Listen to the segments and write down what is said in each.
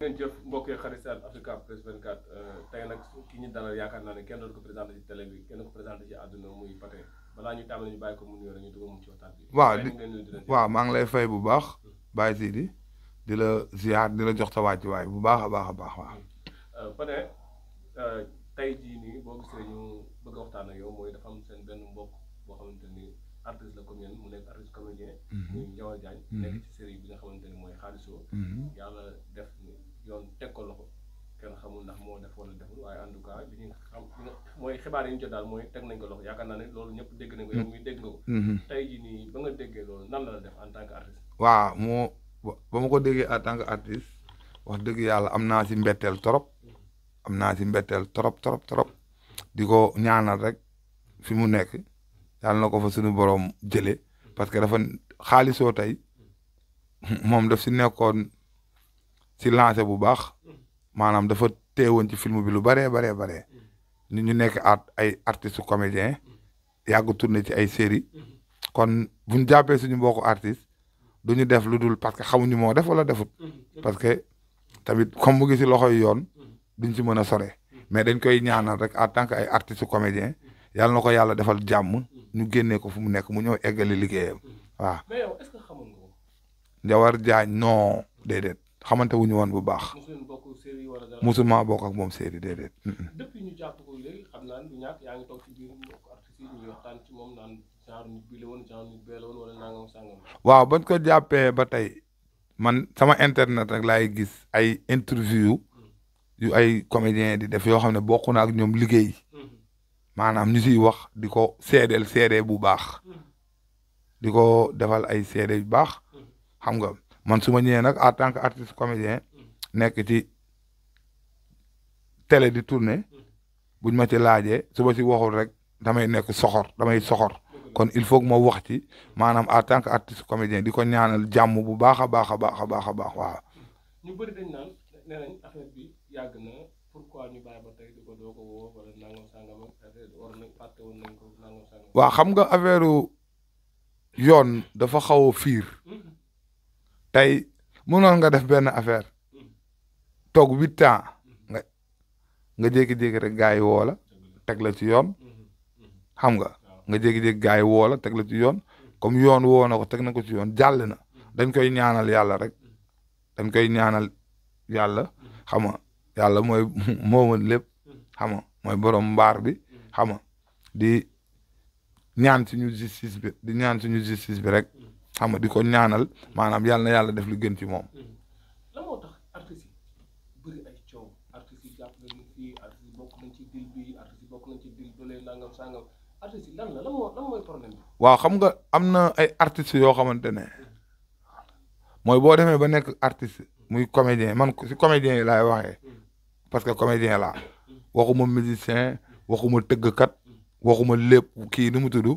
ngeen jëf mbokk yi xarit seen Africa Press 24 tey nag ki ñu dalal yaakaar naa ne kenn doon ko présenté ci télé bi kenn ko présenté ci àdduna muy Pathé balaa ñu tàmbali ñu bàyyi ko mu nuyoo rek ñu dugg mu ci waxtaan bi. waaw maa ngi lay fay bu baax Baye Sidi di la ziar di la jox sa wàccuwaay bu baax a baax a baax waaw. Pathé tey jii nii boo gisee ñu bëgg a waxtaan ak yow mooy dafa am seen benn mbokk boo xamante ni artiste la comme yéen mu nekk artiste comédien. muy Ndiawar Diagne. nekk ci série bi nga xamante ni mooy Xaalisoo. yàlla def yoon teg ko loxo kenn xamul ndax moo def wala deful waaye en tout cas li ñu xam mooy xibaar yi ñu jot daal mooy teg nañ ko loxo yaakaar naa ne loolu ñëpp dégg nañ ko yow muy dégg nga ko. tey jii nii ba nga déggee loolu nan la def en tant que artiste. waaw ba ma ko déggee en tant que artiste wax dëgg yàlla am naa si mbetteel trop trop di ko ñaanal rek fi mu nekk yàlla na ko fa suñu borom jëlee parce que dafa Xaalisoo tey moom daf si nekkoon si lancé bu baax maanaam dafa teewoon ci film bi lu baree ni ñu nekk ay artistes comédien yàgg tourné ci ay série kon buñ jàppee suñu mbokku artiste duñu def lu dul parce que xamuñu moo def wala defut parce que tamit comme mu ngi si loxoy yoon duñ si mën a sore mais dañ koy ñaanal rek en tant que ay artistes comédien yàlla na ko yàlla defal jàmm ñu génnee ko fu mu nekk mu ñëw eggali liggéeyam waaw. mais yow est-ce que xamoon nga ko. Ndiawar Diagne non déedéet xamante wuñu woon bu baax. musuma bokk ak moom série déedéet. depuis ñu jàpp ko léegi xam naa ne du ñàkk yaa ngi toog ci biir mbokku artistes yi ñu waxtaan ci moom naan genre nit bi la woon genre nit bee la woon wala nangam sangam. waaw bañ ko jàppee ba tey man sama internet rek laay gis ay interview yu ay comédien di def yoo xam ne bokk na ak ñoom liggéey maanaam ñu siy wax di ko seede bu baax di ko defal ay seede yu baax xam nga man su ma ñëwee nag en tant que artiste comédien nekk ci télé di tourner buñ ma ci laajee su ma si waxul rek damay nekk damay soxor kon il faut que ma wax ci maanaam en tant que artiste comédien di ko ñaanal jàmm bu baax a baax waaw. ñu bëri dañ naan nee nañ affaire bi yàgg na pourquoi ñu bàyyi ba tey di ko doo ko woo wala nangam sangam war nañ fàtte woon nañ ko nangam sangam. waaw xam nga affaire yoon dafa xaw a fiir tey mënoon nga def benn affaire toog 8 ans nga jékki-jékki rek gars yi woo la teg la ci yoon xam nga jékki-jékki gars yi woo la teg la ci yoon comme yoon woo na ko teg na ko ci yoon jàll na dañ koy ñaanal yàlla rek dañ koy ñaanal yàlla xam nga yàlla mooy mooman lépp xam nga mooy borom mbaar bi xam nga di ñaan suñu justice bi rek xam nga di ko ñaanal maanaam yàlla na yàlla def lu gën ci moom. lan moo tax artistes yi bëri ay coow artistes yi jàpp nañu fii artistes yi bokk nañ ci dil bi artistes yi bokk nañ ci dil bële nangam sangam artistes yi lan mooy problème bi. waaw xam nga am na ay artistes yoo xamante ne mooy boo demee ba nekk artiste muy comédien man si comédien yi laay waxee parce que comédien laa waxuma musicien waxuma tëggkat waxuma lépp kii nu mu tudd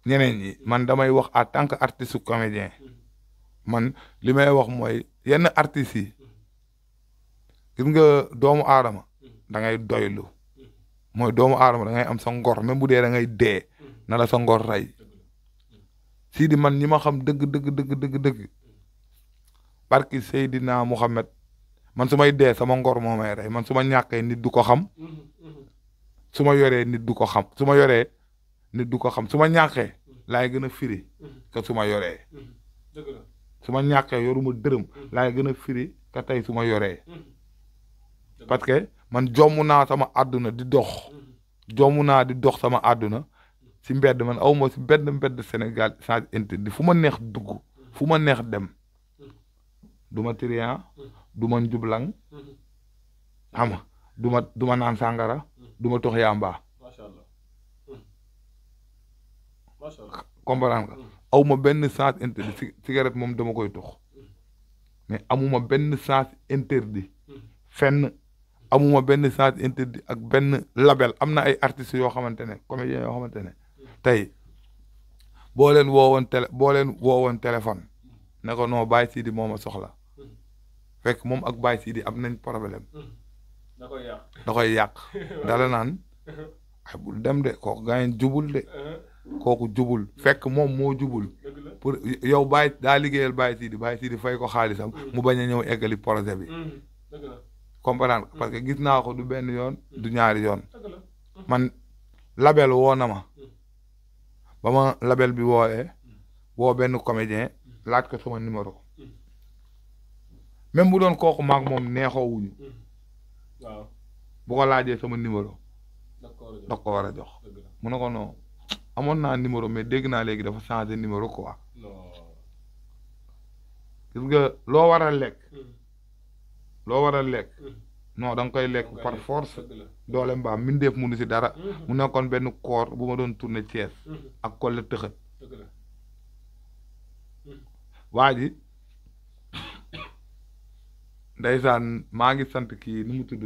ñeneen ñi man damay wax en tant que artiste comédien man li may wax mooy yenn artistes yi gis nga doomu aadama da ngay doylu mooy doomu aadama da ngay am sa ngor même bu dee da ngay dee na la sa ngor rey Sidi man ñi ma xam dëgg barki Seydina Muhammad man su may dee sama ngor moo may rey man su ma ñàkkee nit du ko xam su ma yoree nit du ko xam su ma yoree nit du ko xam su ma ñàkkee laay gën a firi que su ma yoree su ma ñàkkee yoruma dërëm laay gën a firi que tey su ma yoree parce que man jomm naa sama àdduna di dox sama àdduna si mbedd man awma si mbedd Sénégal sans interdit fu ma neex dugg fu ma neex dem du ma trian du ma njublang xam nga du ma naan sàngara du ma tox yamba comprendre nga aw ma benn sens interdit cigarette moom dama koy tox mais amuma benn sens interdit fenn amuma benn sens interdit ak benn label am na ay artistes yoo xamante ne comédiens yoo xamante ne tey boo leen woowoon téléphone ne ko non Baye Sidi moo ma soxla fekk moom ak Baye Sidi am nañ problème da koy yàq dala naan ay bul dem de kooku gaañ jubul de kooku jubul fekk moom moo jubul pour yow Baye daa liggéeyal Baye Sidi fay ko xaalisam mu bañ a ñëw eggali projet bi comprendre parce que gis naa ko du benn yoon du ñaari yoon man label woo na ma ba ma label bi woo benn comédien laaj ko sama numéro même bu doon kooku maag moom neexoo wuñu waaw bu ko laajee sama numéro da ko war a jox mu ne ko non amoon naa numéro mais dégg naa léegi dafa changé numéro quoi gis nga loo war a lekk non da nga koy lekk par force doole mbaam mindeef munu si dara mu nekkoon benn koor bu ma doon tourné Thiès ak Kolle tëxët waa ji ndeysaan maa ngi sant kii nu mu tudd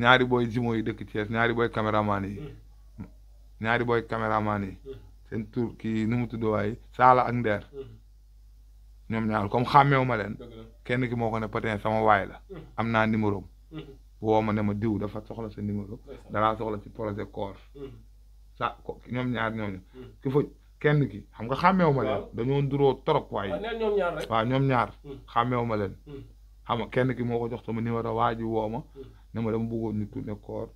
ñaari booy jimo yi dëkk Thiès ñaari booy caméraman yi seen tur kii nu mu tudd waaye Saala ak Ndeer ñoom ñaar comme xàmmeewu ma leen kenn ki moo ko ne peut-être sama waay la am naa numéro woo ma ne ma diw dafa soxla sa numéro dalaa soxla ci projet koor sa ñoom ñaar ñooñu ki fa kenn ki xam nga xàmmeewu ma leen dañoo nduróo trop waaye waaw ñoom ñaar xàmmeewu ma leen xam nga kenn ki moo ko jox sama numéro waa ji woo ma ne ma dama bëggoon ñu tourné koor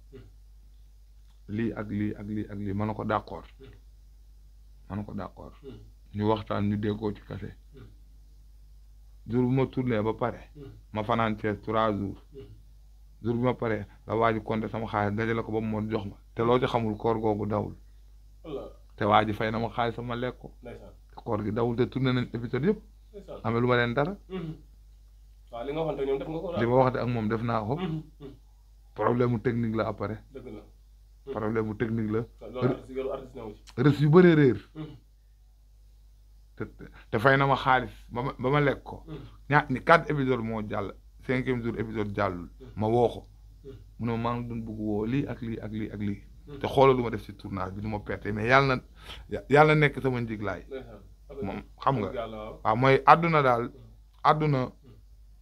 lii ak lii ak lii ak lii ma ne ko d'accord ñu waxtaan ñu déggoo ci kase jour bu ma tourné ba pare ma fanaan Thiès 3 jours jour bi ma pare la waa ji compté sama xaalis dajale ko ba mu mën jox ma te loo ci xamul koor googu dawul te waa ji fay na ma xaalis sama lekk ko te koor gi dawul te tourné nañ épisode yëpp amee lu ma leen dara waaw li nga waxante ñoom def nga ko li ma waxante ak moom def naa ko problème mu technique la après problème mu technique la rës yu bëree réer te fay na ma xaalis ba ma lekk ko ni 4 épisode moo jàll 5e jour épisode jàllul ma woo ko mu ne maa ngi doon bëgg woo lii ak lii ak lii ak lii te xoolal lu ma def si tournage bi du ma perte mais yàlla nekk sama njiglaay moom xam nga waaw mooy àdduna daal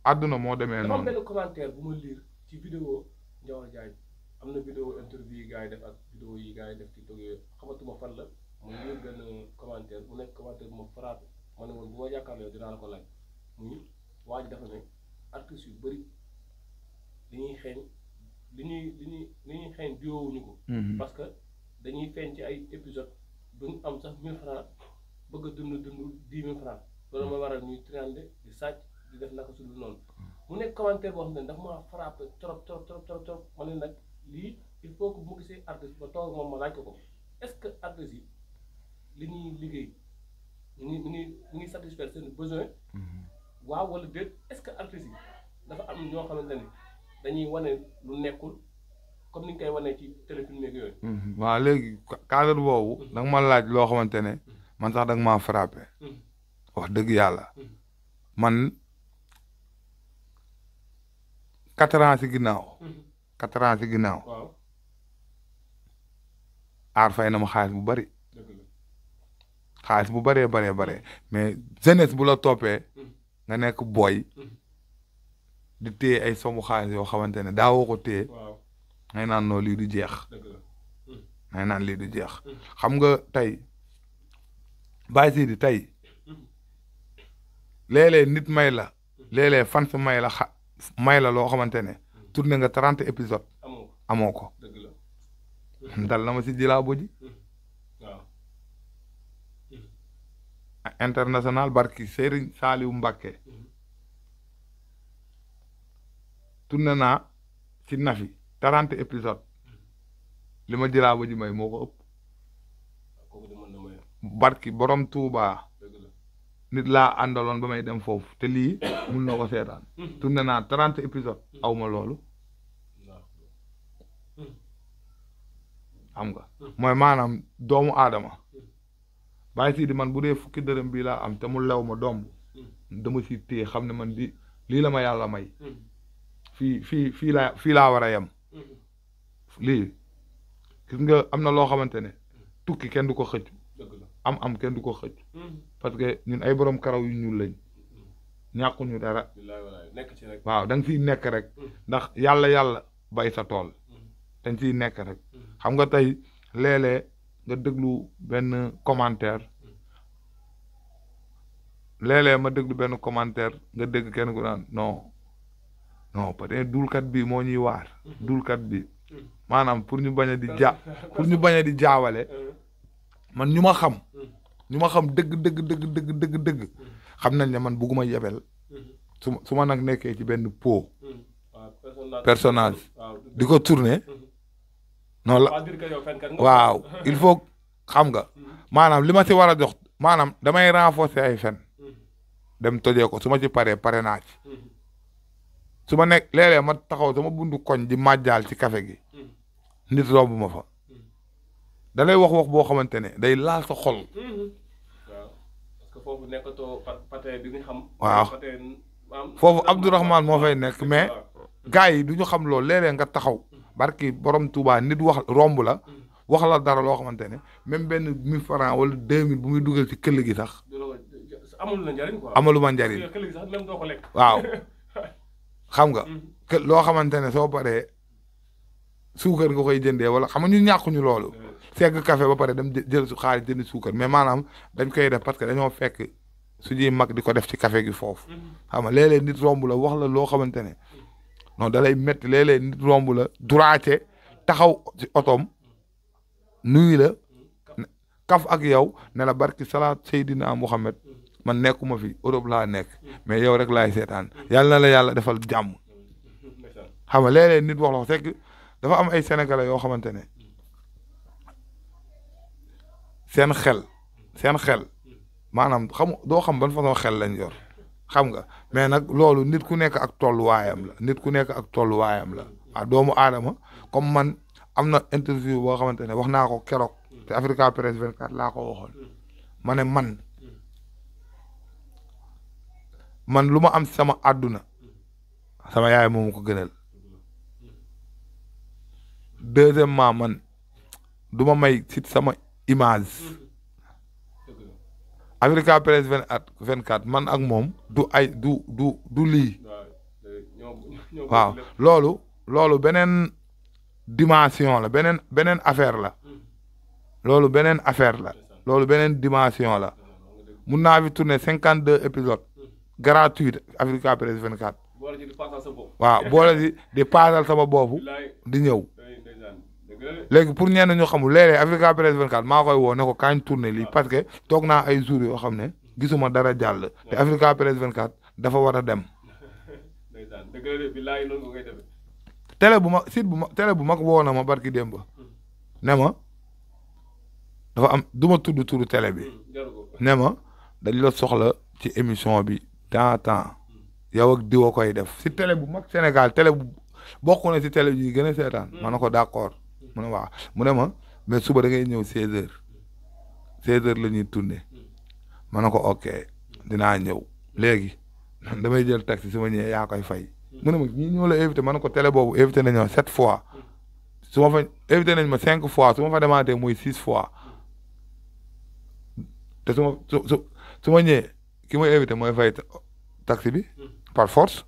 àdduna moo demee noonu. dafa am benn commentaire bu ma lire ci vidéo Ndiawar Diagne am na vidéo interview yi gars yi def ak vidéo yi gars yi def TikTok yooyu xamatuma fan la ma lire benn commentaire bu nekk commentaire bu ma frappé ma ne woon bu ma jàkkaarloo dinaa la ko laaj muy waa ji dafa ne artistes yu bëri dañuy xeeñ li ñuy xeeñ diwoowuñu ko. parce que dañuy feeñ ci ay épisode duñ am sax 1000 francs bëgg a dund 10 000 francs loolu ma waral ñuy triandé di sàcc di def naka su dul noonu mu nekk commentaire boo xam ne dafa maa frappé trop ma ne nag lii il faut que bu ma gisee artiste ba toog moom ma laaj ko est-ce que artistes yi li ñuy liggéey ñu ngi satisfaire seen besoin waaw wala déet est-ce que artistes yi dafa am ñoo xamante ne dañuy wane lu nekkul comme ni ñu koy wane ci téléfilm yeeg yooyu. waaw léegi cadre boobu da nga ma laaj loo xamante ne man sax da nga maa frappé wax dëgg yàlla man 4 ans si ginnaaw. 4 ans si ginnaaw. waaw aar fay na ma xaalis bu bari xaalis bu bëree mais jeunesse bu la toppee nga nekk booy di téye ay somu xaalis yoo xamante ne daawoo ko téye ngay naan noo lii du jeex ngay naan lii du jeex xam nga tey Baye Sidi tey léeg-léeg nit may la léeg-léeg fans may la loo xamante ne tourné nga 30 épisodes amoo ko dal na ma si jilaa boji international barki Serigne Saliou Mbacké tourné naa ci Nafi 30 épisodes li ma jilaa boji may moo ko ëpp barki borom Touba nit laa àndaloon ba may dem foofu te lii mun na ko seetaan tourné naa 30 épisodes aw ma loolu xam nga mooy maanaam doomu aadama Baye Sidi man bu dee fukki dërëm bii laa am te mu lew ma domb dama si téye xam ne man lii la ma yàlla may fii laa war a yem lii gis nga am na loo xamante ne tukki kenn du ko xëcc am kenn du ko xëcc parce que ñun ay borom karaw yu ñuul lañ ñàkkuñu dara waaw da nga siy nekk rek ndax yàlla bay sa tool dañ siy nekk rek xam nga tey léeg-léeg nga déglu benn commentaire léeg-léeg ma déglu benn commentaire nga dégg kenn ku naan non peut-être dulkat bi moo ñuy waar dulkat bi maanaam pour ñu bañ a di pour ñu bañ a di jaawale man ñu ma xam dëgg xam nañ ne man bugguma yebel su ma nag nekkee ci benn pot personnage di ko tourner non la waaw il faut xam nga maanaam li ma si war a jox maanaam damay renforcer ay fen dem tojee ko su ma ci pare naa ci su ma nekk léeg-léeg ma taxaw sama bundu koñ di màjjaal ci café gi nit romb ma fa da lay wax boo xamante ne day laal sa xol. waaw parce que foofu nekkatoo pate bi nga xam. waaw foofu Abdourahmane moo fay nekk mais gars yi du ñu xam loolu léeg-léeg nga taxaw barki borom Touba nit wax romb la wax la dara loo xamante ne même benn 1000 francs wala 2000 bu muy dugal ci këll gi sax. amul la njariñ quoi. amaluma njariñ këll gi sax même doo ko lekk. waaw xam nga. loo xamante ne soo paree suukar nga koy jëndee wala xam nga ñu ñàkkuñu loolu. segg café ba pare dem jël su xaalis jënd suukar mais maanaam dañ koy def parce que dañoo fekk suñuy mag di ko def ci café gi foofu. xam nga léeg-léeg nit romb la wax la loo xamante ne non da lay métti léeg-léeg nit romb la duraate taxaw ci otoom nuyu la kaf ak yow ne la barki salaat Seydina Muhammad man nekkuma fi Europe laa nekk mais yow rek laay seetaan yàlla na la yàlla defal jàmm. xam nga léeg-léeg nit wax la ko fekk dafa am ay sénégalais yoo xamante ne seen xel maanaam doo xam ban façon xel lañ yor xam nga mais nag loolu nit ku nekk ak tolluwaayam la ah doomu aadama comme man am na interview boo xamante ne wax naa ko keroog te Africa Press 24 laa ko waxoon ma ne man lu ma am sama àdduna sama yaay moomu ko gënal deuxièmement man du ma may sit sama image Africa Press 24 man ak moom du lii waaw loolu beneen dimension la beneen affaire la loolu beneen affaire la loolu beneen dimension la mun naa fi tourner 52 épisodes gratuit Africa Press 24 waaw boole si di paasal sama boobu di ñëw léegi pour ñenn ñu xamul léeg-léeg Africa Press 24 maa koy woo ne ko kañ tourné lii parce que toog naa ay jours yoo xam ne gisuma dara jàll te Africa Press 24 dafa war a dem. télé bu mag woo na ma barki démb ne ma dafa am du ma tudd turu télé bi ne ma dañ la soxla ci émission bi temps yow ak diwa koy def si télé bu mag Sénégal télé bu bokk na si télé yi gën a seetaan ma ne ko d'accord mu ne waaw mu ne ma mais suba da ngay ñëw 16h la ñuy tourné ma ne ko ok dinaa ñëw léegi damay jël taxi su ma ñëwee yaa koy fay mu ne ma ñii ñoo la invité ma ne ko télé boobu invité nañ ma 7 fois su ma fa invité nañ ma 5 fois su ma fa demaatee muy 6 fois te su ma ñëwee ki ma invité mooy fay taxi bi par force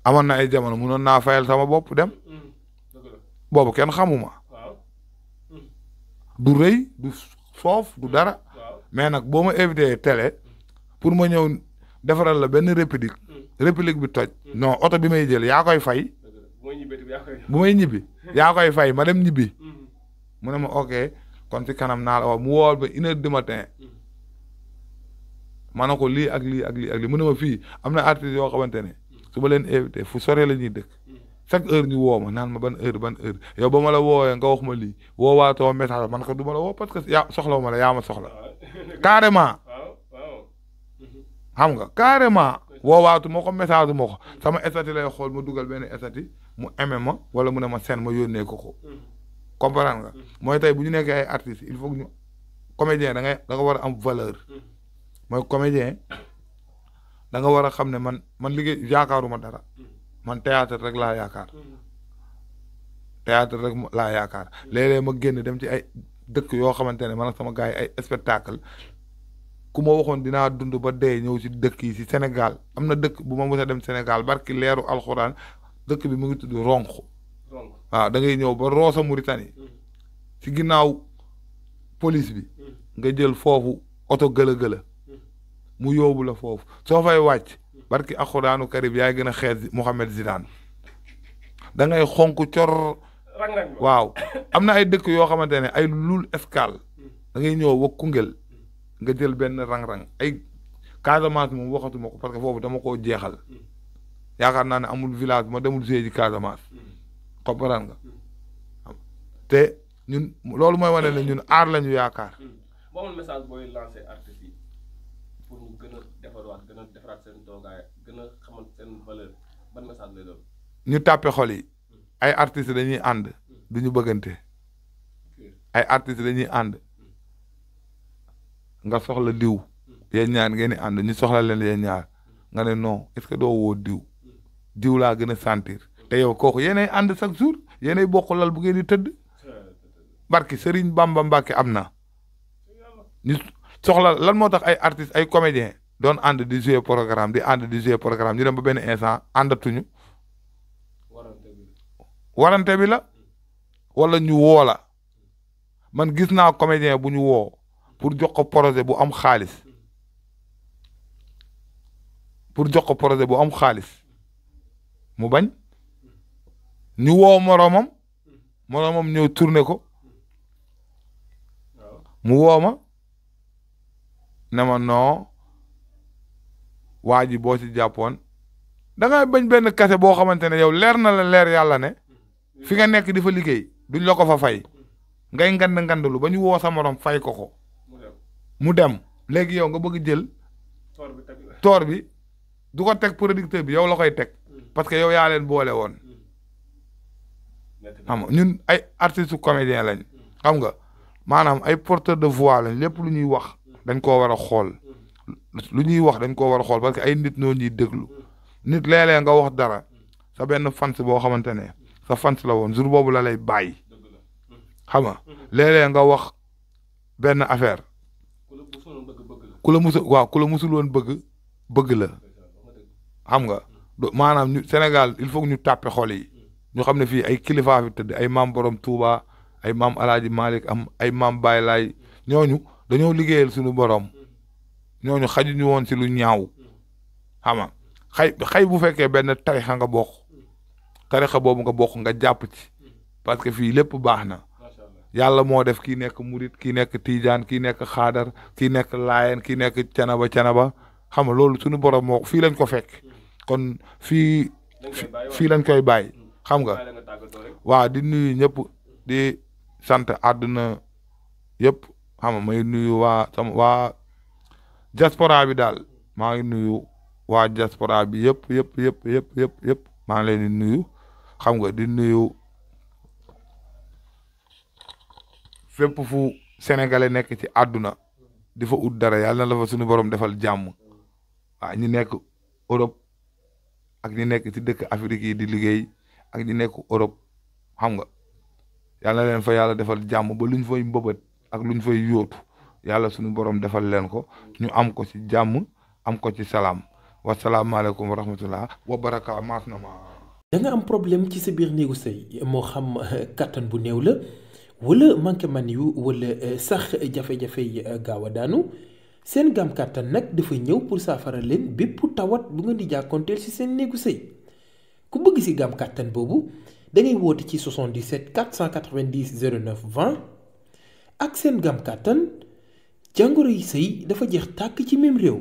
amoon na ay jamono munoon naa fayal sama bopp dem boobu kenn xamuma du rëy du soof du dara mais nag boo ma invité télé pour ma ñëw defaral la benn réplique bi toj non oto bi may jël yaa koy fay bu may ñibbi yaa koy fay ma dem ñibbi mu ne ma ok kon ci kanam naa la wax mu wool ba 1h du matin ma ne ko lii ak lii mu ne ma fii am na artistes yoo xamante ne su ma leen invité fu sore la ñuy dëkk chaque heure ñu woo ma naan ma ban heure yow ba ma la woowee nga wax ma lii woowaatoo message man ko du ma la woo parce que yaa soxla ma la yaa ma soxla carrément xam nga carrément woowaatu ma ko message ma ko sama statut lay xool ma dugal benn statut mu aimé ma wala mu ne ma seen ma yónnee ko comprendre nga mooy tey bu ñu nekkee ay artistes il faut que ñu comédien da nga war a am valeur mooy comédien da nga war a xam ne man liggéey yaakaaruma dara man théâtre rek laa yaakaar léeg-léeg ma génn dem ci ay dëkk yoo xamante ne man ak sama gars yi ay spectacle ku ma waxoon dinaa dund ba dee ñëw si dëkk yi si Sénégal am na dëkk bu ma mës a dem Sénégal barki leeru alxuraan dëkk bi mu ngi tudd Ronk waaw da ngay ñëw ba Rosso Mauritanie ci ginnaaw police bi nga jël foofu oto gëla mu yóbbu la foofu soo fay wàcc barki alxuraanu karim yaay gën a xeet Mohamed Zidane da ngay xonk cor waaw am na ay dëkk yoo xamante ne ay lul escale da ngay ñëw ba Koungheul nga jël benn rang-rang ay Casamance moom waxatuma ko parce que foofu dama koo jeexal yaakaar naa ne amul village ma demul see ji Casamance comprendre nga te ñun loolu mooy wane ne ñun aar lañu yaakaar. boo amul message booy lancer artistes yi pour ñu gën a defarwaat gën a defaraat seen toogaay gën a xamal seen valeur ban message lay doon. ñu tàppe xol yi ay artistes dañuy ànd du ñu bëggante ay artistes dañuy ànd nga soxla diw yéen ñaar ngeen di ànd ñu soxla leen yéen ñaar nga ne non est-ce que doo woo diw laa gën a sentir te yow kooku yéenay ànd chaque jour yéenay bokk lal bu ngeen di tëdd barki Serigne Bamba Mbacke am na ñu soxla lan moo tax ay artistes ay comédiens doon ànd di jouer programme di ànd di jouer programme ñu dem ba benn instant àndatuñu warante bi la wala ñu woo la man gis naa comédien bu ñu woo pour jox ko projet bu am xaalis mu bañ ñu woo moromam ñëw tourné ko mu woo ma ne ma non waa ji boo ci jàppoon da ngay bañ benn kase boo xamante ne yow leer na la leer yàlla ne fi nga nekk di fa liggéey duñ la ko fa fay ngay ngandlu ba ñu woo sa morom fay ko mu dem léegi yow nga bëgg jël toor bi du ko teg producteur bi yow la koy teg parce que yow yaa leen boole woon xam nga ñun ay artistes comédien lañ xam nga maanaam ay porteur de voix lañ lépp lu ñuy wax dañ koo war a xool parce que ay nit ñoo ñuy déglu nit léeg-léeg nga wax dara sa benn fans boo xamante ne sa fans la woon jour boobu la lay bàyyi xam nga léeg-léeg nga wax benn affaire ku la musul woon bëgg la xam nga maanaam ñu Sénégal il faut que ñu tàppe xol yi ñu xam ne fii ay kilifa fi tëdd ay maam Borom Touba ay maam Alaaji Malick am ay maam Baye Laay ñooñu dañoo liggéeyal suñu borom ñooñu xajuñu woon si lu ñaaw xam nga xay bu fekkee benn tarixa nga bokk tarixa boobu nga bokk nga jàpp ci parce que fii lépp baax na yàlla moo def kii nekk murit kii nekk tiijaan kii nekk xaadar kii nekk laayeen kii nekk canaba xam nga loolu suñu borom moo fii lañ ko fekk kon fii lañ koy bàyyi xam nga waaw di nuyu ñëpp di sant àdduna yëpp xam nga may nuyu waa diaspora bi daal maa ngi nuyu waa diaspora bi yëpp maa ngi leen di nuyu xam nga di nuyu fépp fu sénégalais nekk ci àdduna di fa ut dara yàlla na la fa suñu borom defal jàmm waaw ñi nekk Europe ak ñi nekk ci dëkk Afrique yi di liggéey ak ñi nekk Europe xam nga yàlla na leen fa yàlla defal jàmm ba luñ fay mbëbët ak luñ fay yóotu yàlla suñu borom defal leen ko ñu am ko ci jàmm am ko ci salaam wasalaamaaleykum wa rahmatullah wa baraka maas na ma. da nga am problème ci sa biir néegu sëy moo xam kattan bu néew la wala manqué man yu wala sax jafe-jafe yi gaaw a daanu seen gam kattan nag dafa ñëw pour saafara leen bépp tawat bu nga di jàkkoonteel ci seen néegu sëy ku bëgg ci gam kattan boobu da ngay woote ci 77 490 09 20 ak seen gam kattan jàngoro yi sëy dafa jeex tàkk ci même réew.